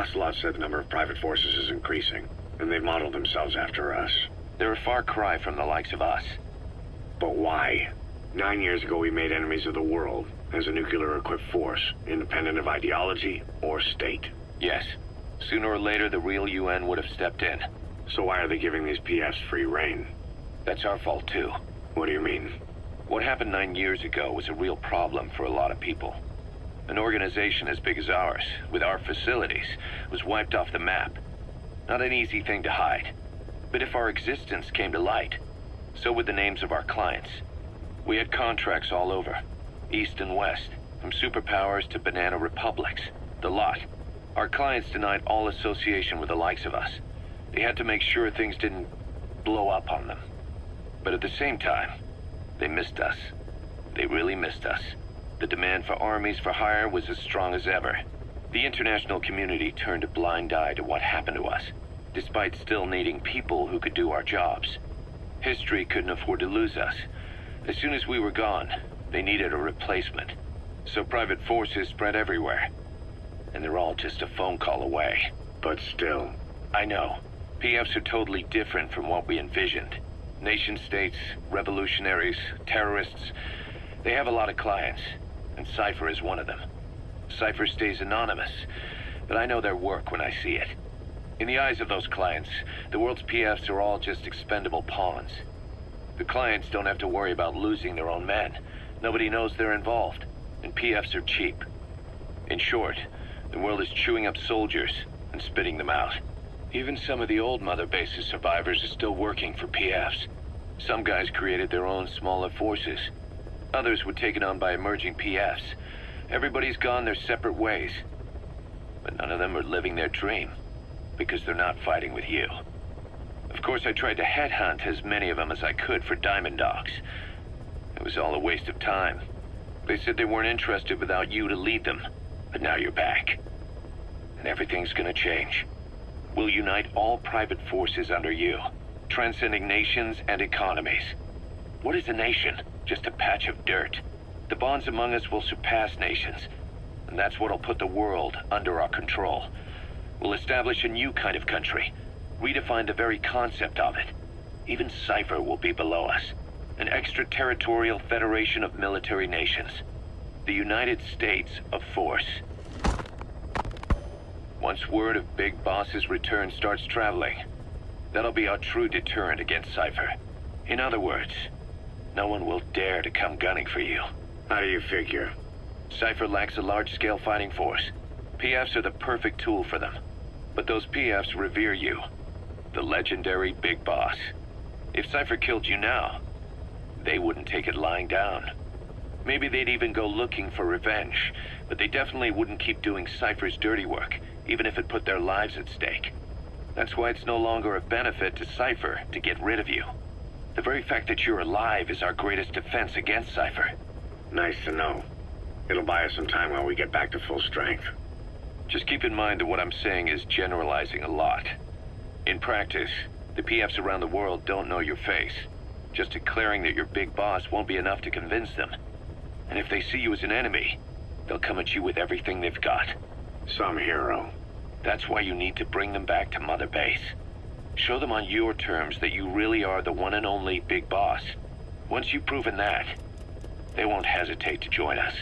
Ocelot said the number of private forces is increasing, and they've modeled themselves after us. They're a far cry from the likes of us. But why? 9 years ago we made enemies of the world as a nuclear-equipped force, independent of ideology or state. Yes. Sooner or later, the real UN would have stepped in. So why are they giving these PFs free rein? That's our fault, too. What do you mean? What happened 9 years ago was a real problem for a lot of people. An organization as big as ours, with our facilities, was wiped off the map. Not an easy thing to hide. But if our existence came to light, so would the names of our clients. We had contracts all over, east and west, from superpowers to banana republics, the lot. Our clients denied all association with the likes of us. They had to make sure things didn't blow up on them. But at the same time, they missed us. They really missed us. The demand for armies for hire was as strong as ever. The international community turned a blind eye to what happened to us, despite still needing people who could do our jobs. History couldn't afford to lose us. As soon as we were gone, they needed a replacement. So private forces spread everywhere. And they're all just a phone call away. But still. I know. PFs are totally different from what we envisioned. Nation-states, revolutionaries, terrorists, they have a lot of clients, and Cypher is one of them. Cypher stays anonymous, but I know their work when I see it. In the eyes of those clients, the world's PFs are all just expendable pawns. The clients don't have to worry about losing their own men. Nobody knows they're involved, and PFs are cheap. In short, the world is chewing up soldiers and spitting them out. Even some of the old Mother Base's survivors are still working for PFs. Some guys created their own smaller forces. Others were taken on by emerging PFs. Everybody's gone their separate ways. But none of them are living their dream, because they're not fighting with you. Of course, I tried to headhunt as many of them as I could for Diamond Dogs. It was all a waste of time. They said they weren't interested without you to lead them. But now you're back. And everything's gonna change. We'll unite all private forces under you, transcending nations and economies. What is a nation? Just a patch of dirt. The bonds among us will surpass nations, and that's what'll put the world under our control. We'll establish a new kind of country, redefine the very concept of it. Even Cypher will be below us, an extraterritorial federation of military nations. The United States of Force. Once word of Big Boss's return starts traveling, that'll be our true deterrent against Cypher. In other words, no one will dare to come gunning for you. How do you figure? Cypher lacks a large-scale fighting force. PFs are the perfect tool for them. But those PFs revere you, the legendary Big Boss. If Cypher killed you now, they wouldn't take it lying down. Maybe they'd even go looking for revenge, but they definitely wouldn't keep doing Cypher's dirty work, even if it put their lives at stake. That's why it's no longer a benefit to Cypher to get rid of you. The very fact that you're alive is our greatest defense against Cypher. Nice to know. It'll buy us some time while we get back to full strength. Just keep in mind that what I'm saying is generalizing a lot. In practice, the PFs around the world don't know your face. Just declaring that you're Big Boss won't be enough to convince them. And if they see you as an enemy, they'll come at you with everything they've got. Some hero. That's why you need to bring them back to Mother Base. Show them on your terms that you really are the one and only Big Boss. Once you've proven that, they won't hesitate to join us.